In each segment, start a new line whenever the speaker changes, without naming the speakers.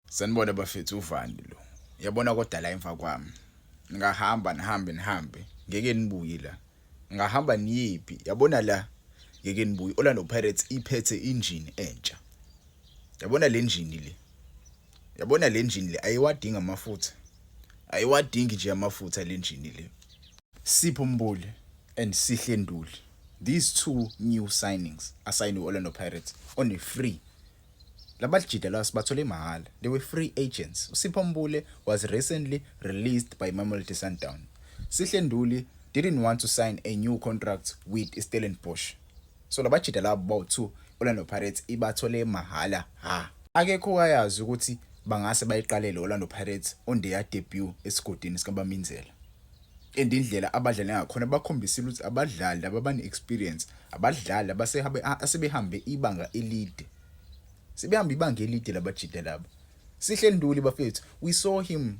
Sanibona bafethu uvandi lo. Yabona kodwa la emva kwami. Ngahamba nihambe. Ngeke nibuye la. Ngahamba niyiphi? Yabona la. Ngeke nibuye. Orlando Pirates iphethe engine entsha. Yabona le engine le. Yabona le engine le ayiwadinga amafutha. Ayiwadingi nje amafutha le engine le. Sipho Mbuli and Sihle Nduli. These two new signings assigned Orlando Pirates on a free. Labajida la sibathole mahala. They were free agents. Sipho Mbuli was recently released by Mamelodi Sundowns. Sihle Nduli didn't want to sign a new contract with Stellenbosch. So labajida la about two Orlando Pirates ibathole mahala ha. Akekho wayazi ukuthi bangase bayiqalele Orlando Pirates on their debut esigodini sikaBaminzela. Indlela abadlala ngakhona bakhombisile ukuthi abadlali ababane experience, abadlali asebehambe ibanga elide. Sebehamba ibanga elide labajida laba. Sihle Nduli bafethu, we saw him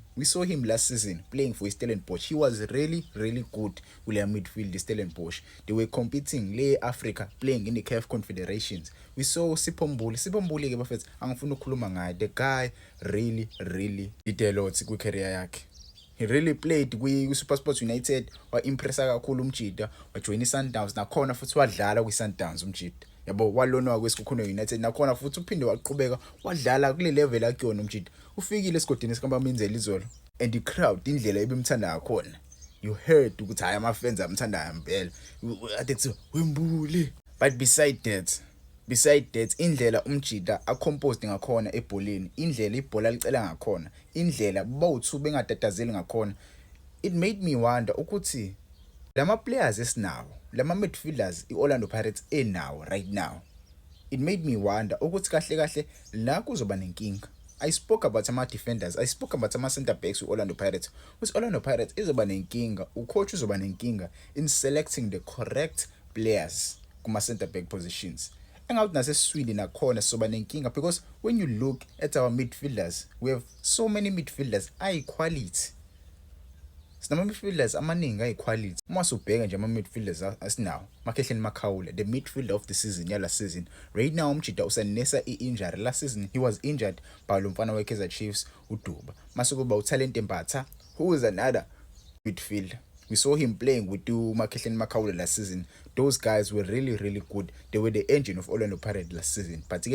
last season playing for Stellenbosch. He was really good with their midfield Stellenbosch. They were competing le Africa, playing in the CAF Confederations. We saw Sipho Mbuli ke bafethu, angifuna ukukhuluma ngaye. The guy really did a lot ku career yakhe. He really played kwi-SuperSport United, wa-impressa kakhulu umjida, wajoyina i-Sundowns, nakhona futhi wadlala kwi-Sundowns umjida. Yabo walonwa kweSikhukhune United, nakhona futhi uphinde waqhubeka wadlala kule level akuyona umjida. Ufikile esigodini sikaBaminzela izolo, and the crowd indlela ebimthanda ngakhona. You heard ukuthi hayi ama-fans amthanda ngempela. Ade kuthi Wembuli. But beside that indlela umjida acomposed ngakhona ebholeni, indlela ibhola licela ngakhona, indlela bawuthu bengatatazeli ngakhona, it made me wonder ukuthi lama players esinawo, lama midfielders iOrlando Pirates enawo right now, it made me wonder ukuthi kahle la kuzoba nenkinga. I spoke about ama defenders, I spoke about ama center backs iOrlando Pirates. Ukuthi Orlando Pirates izoba nenkinga, ucoach uzoba nenkinga in selecting the correct players kuma center back positions. Engawuthi naseswini nakhona soba nenkinga, because when you look at our midfielders, we have so many midfielders high quality. Sinama midfielders amaningi high quality. Uma subheka nje ama midfielders asinawo, Makhehleni Makhawula, the midfielder of the season yala season. Right now umjida usanesa injury. Last season he was injured by lo mfana weKaizer Chiefs uDuba. Mase kuba uTalent Mbatha, who is another midfielder. We saw him playing with Makhehleni Makhawula last season. Those guys were really good. They were the engine of Orlando Pirates last season. But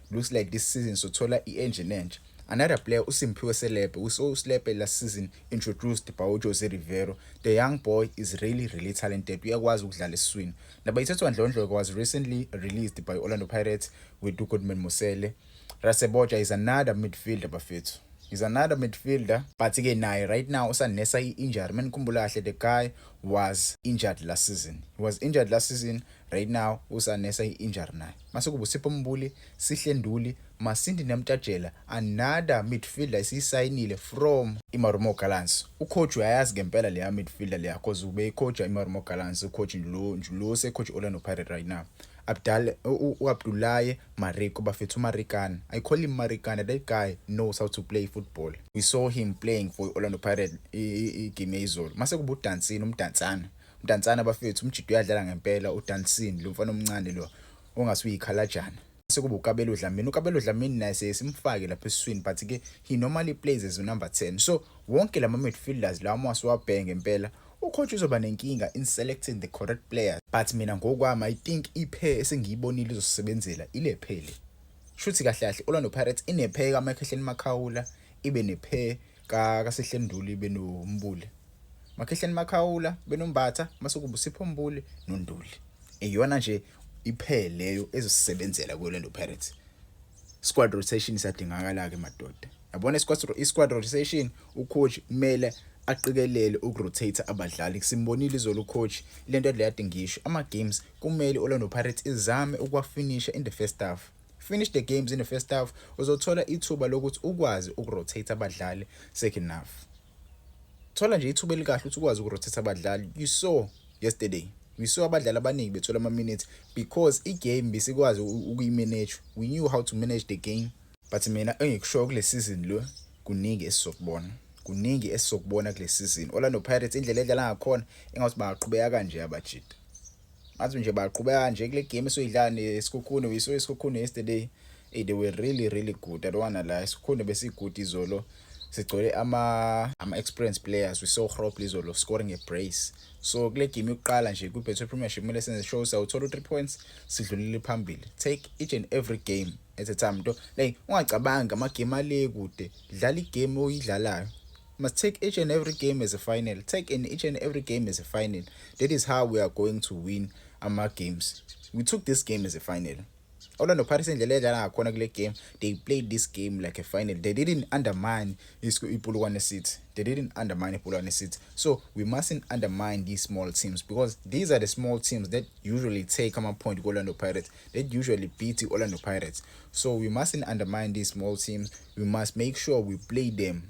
looks like this season so thola i-engine enje. Another player uSimphiwe Selepe. We saw Selepe last season introduced by Jose Rivero. The young boy is really talented. Uyakwazi ukudlala eswini. Nabayithethu Ndlondlo was recently released by Orlando Pirates with Goodman Mosele. Raseboja is another midfielder bafethu. He's another midfielder, but again, right now, usanesa injury. Menikhumbula kahle, the guy was injured last season. He was injured last season. Right now, usanesa injury naye. Mase kuba Sipho Mbuli, Sihle Nduli, Masindi Namtshajela, another midfielder isisayinile from iMarumo Gallants. Ucoach uyayazi ngempela leya midfielder leya, because ube coach iMarumo Gallants, ucoach Njulo se coach Orlando Pirates right now. Abdullahi Mariko bafethu Marikana. I call him Marikana. That guy knows how to play football. We saw him playing for Orlando Pirates game izolo. Mase kuba uDansini umdantsana bafethu umjidi uyadlala ngempela uDansini lo mfana omncane lo ongasuyi ikhalajana. Mase kuba uKabelo Dlamini naye sesimfake lapha eswini, but he normally plays as number 10. So wonke lama midfielders lawa masiwabhenge ngempela ucoach uzoba nenkinga in selecting the correct players. But mina ngokwami I think ipair esengiyibonile izosebenzela ile phele. Shuthi kahle Orlando Pirates ine pair kaMakhehleni Makhawula, ibe ne pair kaSihle Nduli ibe noMbuli. Makhehleni Makhawula benombatha masukuba Sipho Mbuli noNduli. Eyona nje ipair leyo ezosebenzela kuOrlando Pirates. Squad rotation isadingakala ke madoda. Yabona squad rotation ucoach kumele aqikelele ukurotate abadlali. Kusimbonile izolo coach lento le yade ngisho ama games kumele Orlando Pirates izame ukwafinisha in the first half. Finish the games in the first half, uzothola ithuba lokuthi ukwazi ukurotate abadlali second half. Thola nje ithuba elikahle ukuthi ukwazi ukurotate abadlali. You saw yesterday, we saw abadlali abaningi bethola ama minutes because igame bisikwazi ukuyimanage. We knew how to manage the game. But mina engikusho kule season lo kuningi esizokubona. Kuningi esizokubona kule season. Orlando Pirates indlela edlala ngakhona engathi baqhubeka kanje abajida. Mathi nje baqhubeka kanje kule game esoyidlala neSikhukhune, we saw iSikhukhune yesterday. they were really good. I don't wanna lie. Sikhona besigood izolo. Sigcwele ama experienced players. We saw Grob izolo scoring a brace. So kule game yokuqala nje ku Betway Premiership kumele senze show sawuthola 3 points sidlulile phambili. Take each and every game at a time. Like ungacabanga ama game ale kude. Dlala igame oyidlalayo. Must take each and every game as a final. Take each and every game as a final. That is how we are going to win our games. We took this game as a final. Orlando Pirates indlela edlala ngakhona kule game, they played this game like a final. They didn't undermine iPolokwane City. They didn't undermine iPolokwane City. So we mustn't undermine these small teams, because these are the small teams that usually take a point to Orlando Pirates. That usually beat the Orlando Pirates. So we mustn't undermine these small teams. We must make sure we play them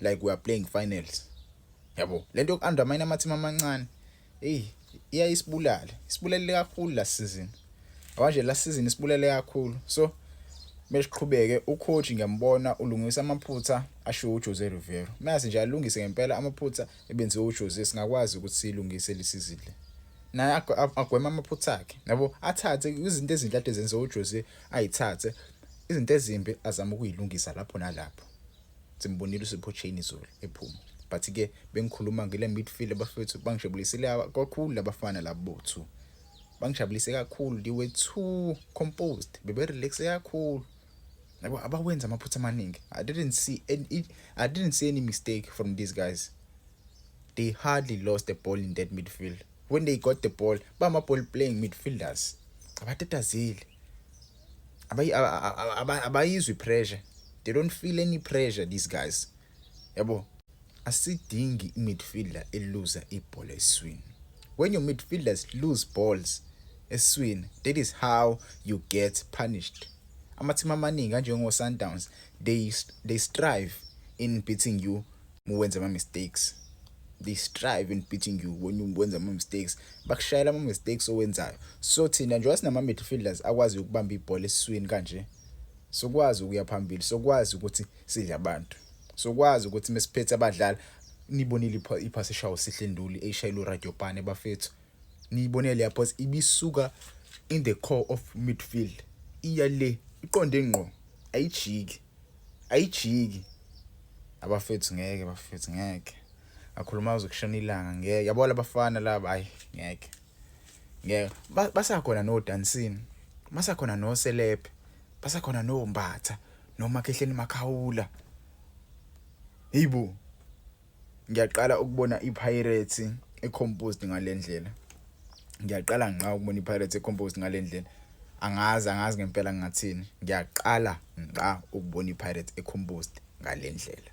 like we are playing finals. Yabo, lento yoku-undermine ama-team amancane, isibulale kakhulu last season. Manje last season isibulale kakhulu. So mesiqhubeke, ucoach ngiyambona ulungisa amaphutha asho uJose Rivero. Mase nje alungise ngempela amaphutha ebenziwe uJose, singakwazi ukuthi silungise lesizini le. Naye agwema amaphutha akhe. Yabo, athathe izinto ezinhle ezenze uJose ayithathe, izinto ezimbi azama ukuyilungisa lapho nalapho. Simbonile uSipho Chain izolo ephuma. But ke bengikhuluma ngile midfield abafethu bangijabulisile kakhulu labafana labo 2. Bangijabulise kakhulu, they were too composed, bebe relax kakhulu. Yabo, abawenza amaphutha amaningi. I didn't see any mistake from these guys. They hardly lost the ball in that midfield. When they got the ball, bama ball playing midfielders. Abatatazile. Abayizwi pressure. They don't feel any pressure, these guys. Yabo, asidingi midfielder eluza ibhola eswini. When your midfielders lose balls eswini, that is how you get punished. Amateam amaningi njengo Sundowns, they strive in beating you wenza ama mistakes. They strive in beating you when you wenza ama mistakes. Bakushayela ama mistakes owenzayo. So thina nje wasinama midfielders akwazi ukubamba ibhola eswini kanje. Sokwazi ukuya phambili, sokwazi ukuthi sidle abantu. Sokwazi ukuthi mesiphethe abadlali, nibonile iphasi eshawo sihle nduli eyishayilo Radio Pane bafethu. Nibonele yapho ibisuka in the core of midfield. Iya le iqonde ngqo, ayijiki. Abafethu ngeke. Akhuluma uzokushona ilanga ngeke. Yabo labafana laba hayi ngeke. Basakhona no Dancing. Basakhona no Celeb. Basakhona no Mbatha noma Kehleni Makhawula. Yibo, ngiyaqala ukubona iPirates ecomposed ngalendlela. Ngiyaqala nqa ukubona iPirates ecomposed ngalendlela. Angazi ngempela ngathini. Ngiyaqala nqa ukubona iPirates ecomposed ngalendlela.